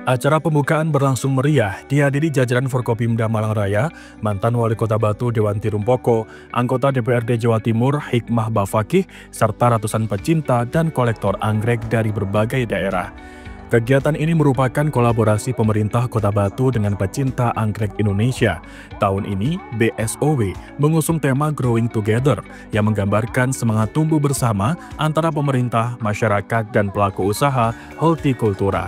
Acara pembukaan berlangsung meriah, dihadiri jajaran Forkopimda Malang Raya, mantan Wali Kota Batu Dewanti Rumpoko, anggota DPRD Jawa Timur Hikmah Bafakih, serta ratusan pecinta dan kolektor anggrek dari berbagai daerah. Kegiatan ini merupakan kolaborasi pemerintah Kota Batu dengan pecinta anggrek Indonesia. Tahun ini, BSOW mengusung tema Growing Together yang menggambarkan semangat tumbuh bersama antara pemerintah, masyarakat, dan pelaku usaha hortikultura.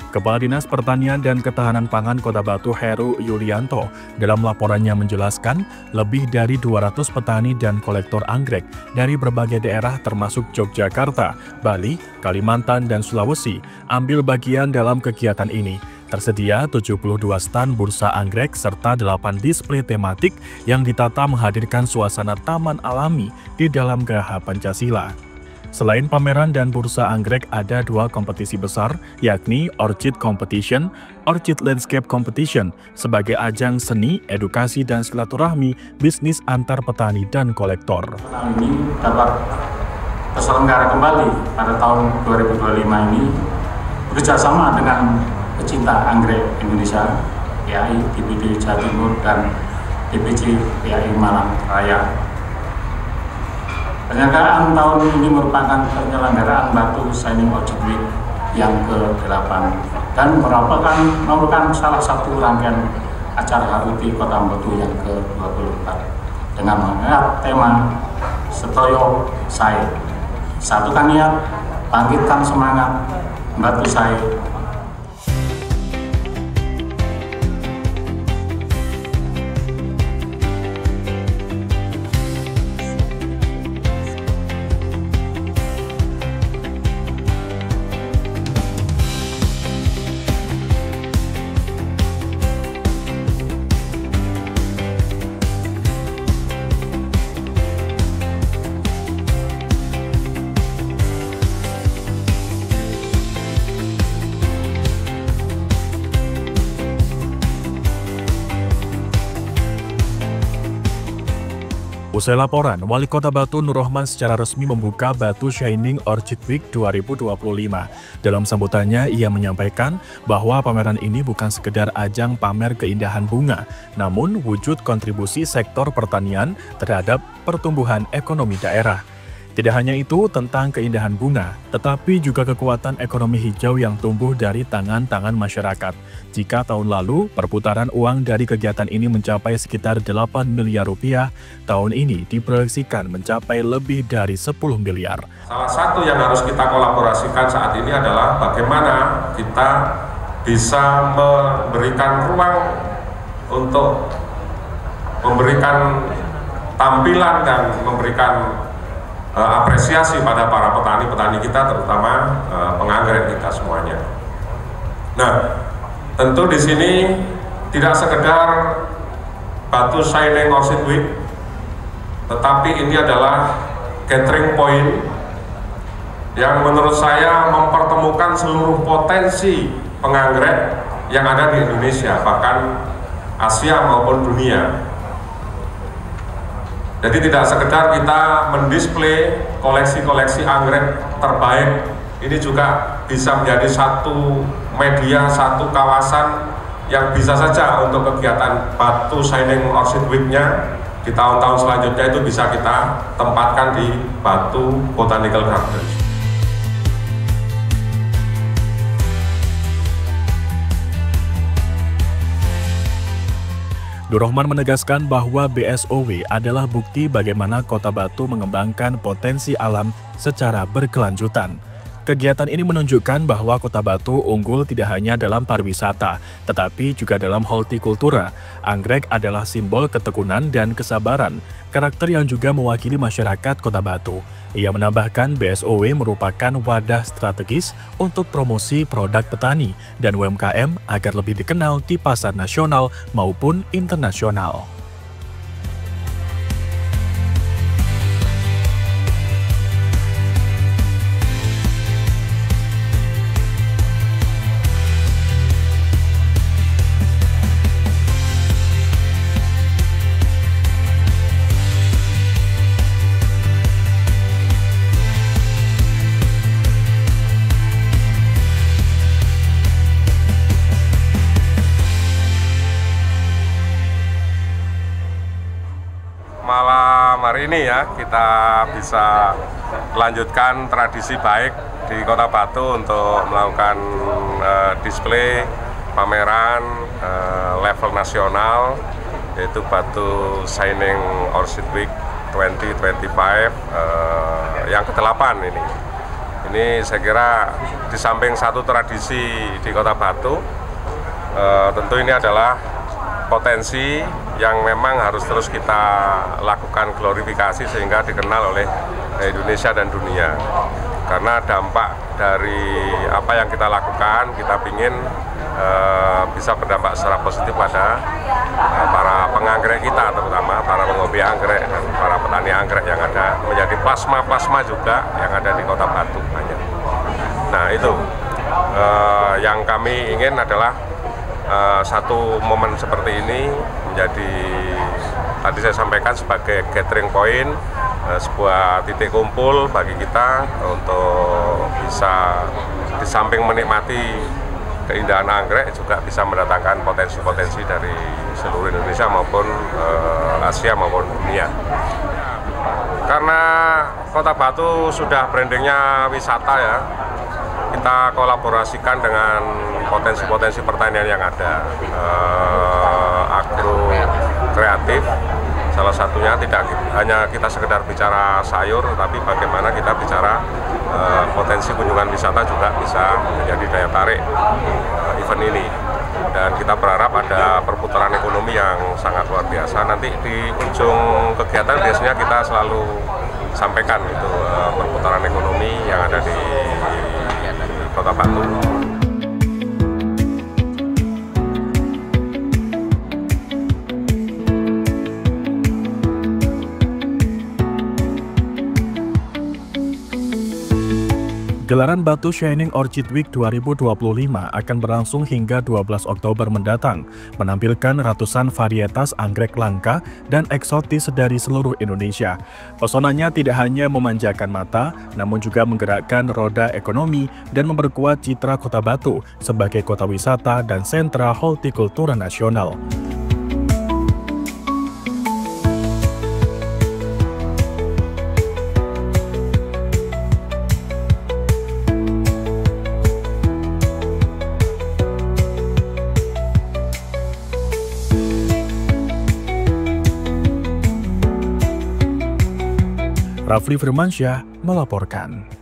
Kepala Dinas Pertanian dan Ketahanan Pangan Kota Batu Heru Yulianto dalam laporannya menjelaskan lebih dari 200 petani dan kolektor anggrek dari berbagai daerah termasuk Yogyakarta, Bali, Kalimantan, dan Sulawesi ambil bagian dalam kegiatan ini. Tersedia 72 stan bursa anggrek serta 8 display tematik yang ditata menghadirkan suasana taman alami di dalam Geraha Pancasila. Selain pameran dan bursa anggrek, ada 2 kompetisi besar, yakni Orchid Competition, Orchid Landscape Competition, sebagai ajang seni, edukasi, dan silaturahmi bisnis antar petani dan kolektor. Ini dapat terselenggara kembali pada tahun 2025 ini bekerjasama dengan pecinta anggrek Indonesia, PAI, DPD Jawa Timur, dan DPC PAI Malang Raya. Penyelenggaraan tahun ini merupakan penyelenggaraan Batu Shining Orchid Week yang ke-8 dan merupakan salah satu rangkaian acara HUT Kota Batu yang ke-24 dengan mengangkat tema Setoyo Sae, satukan niat, bangkitkan semangat, Batu Sae. Usai laporan, Wali Kota Batu Nur Rohman secara resmi membuka Batu Shining Orchid Week 2025. Dalam sambutannya, ia menyampaikan bahwa pameran ini bukan sekedar ajang pamer keindahan bunga, namun wujud kontribusi sektor pertanian terhadap pertumbuhan ekonomi daerah. Tidak hanya itu tentang keindahan bunga, tetapi juga kekuatan ekonomi hijau yang tumbuh dari tangan-tangan masyarakat. Jika tahun lalu perputaran uang dari kegiatan ini mencapai sekitar 8 miliar rupiah, tahun ini diproyeksikan mencapai lebih dari 10 miliar. Salah satu yang harus kita kolaborasikan saat ini adalah bagaimana kita bisa memberikan ruang untuk memberikan tampilan dan memberikan apresiasi pada para petani-petani kita, terutama penganggrek kita semuanya. Nah, tentu di sini tidak sekedar Batu Shining Orchid Week, tetapi ini adalah gathering point yang menurut saya mempertemukan seluruh potensi penganggrek yang ada di Indonesia, bahkan Asia maupun dunia. Jadi tidak sekedar kita mendisplay koleksi-koleksi anggrek terbaik, ini juga bisa menjadi satu media, satu kawasan yang bisa saja untuk kegiatan Batu Shining Orchid Week-nya di tahun-tahun selanjutnya itu bisa kita tempatkan di Batu Botanical Gardens. Nur Rohman menegaskan bahwa BSOW adalah bukti bagaimana Kota Batu mengembangkan potensi alam secara berkelanjutan. Kegiatan ini menunjukkan bahwa Kota Batu unggul tidak hanya dalam pariwisata, tetapi juga dalam hortikultura. Anggrek adalah simbol ketekunan dan kesabaran, karakter yang juga mewakili masyarakat Kota Batu. Ia menambahkan BSOW merupakan wadah strategis untuk promosi produk petani dan UMKM agar lebih dikenal di pasar nasional maupun internasional. hari ini ya kita bisa lanjutkan tradisi baik di Kota Batu untuk melakukan display pameran level nasional, yaitu Batu Shining Orchid Week 2025 yang ke-8 ini. Ini saya kira di samping satu tradisi di Kota Batu, tentu ini adalah potensi yang memang harus terus kita lakukan glorifikasi sehingga dikenal oleh Indonesia dan dunia. Karena dampak dari apa yang kita lakukan, kita ingin bisa berdampak secara positif pada para penganggrek kita, terutama para penghobi anggrek dan para petani anggrek yang ada, menjadi plasma-plasma juga yang ada di Kota Batu. Nah itu yang kami ingin adalah satu momen seperti ini menjadi, tadi saya sampaikan, sebagai gathering point, sebuah titik kumpul bagi kita untuk bisa di samping menikmati keindahan anggrek juga bisa mendatangkan potensi-potensi dari seluruh Indonesia maupun Asia maupun dunia. Karena Kota Batu sudah brandingnya wisata ya, kita kolaborasikan dengan potensi-potensi pertanian yang ada, agro kreatif. Salah satunya tidak hanya kita sekedar bicara sayur, tapi bagaimana kita bicara potensi kunjungan wisata juga bisa menjadi daya tarik event ini. Dan kita berharap ada perputaran ekonomi yang sangat luar biasa. Nanti di ujung kegiatan biasanya kita selalu sampaikan itu perputaran ekonomi yang ada di Kota Batu. Gelaran Batu Shining Orchid Week 2025 akan berlangsung hingga 12 Oktober mendatang, menampilkan ratusan varietas anggrek langka dan eksotis dari seluruh Indonesia. Pesonanya tidak hanya memanjakan mata, namun juga menggerakkan roda ekonomi dan memperkuat citra Kota Batu sebagai kota wisata dan sentra hortikultura nasional. Rafli Firmansyah melaporkan.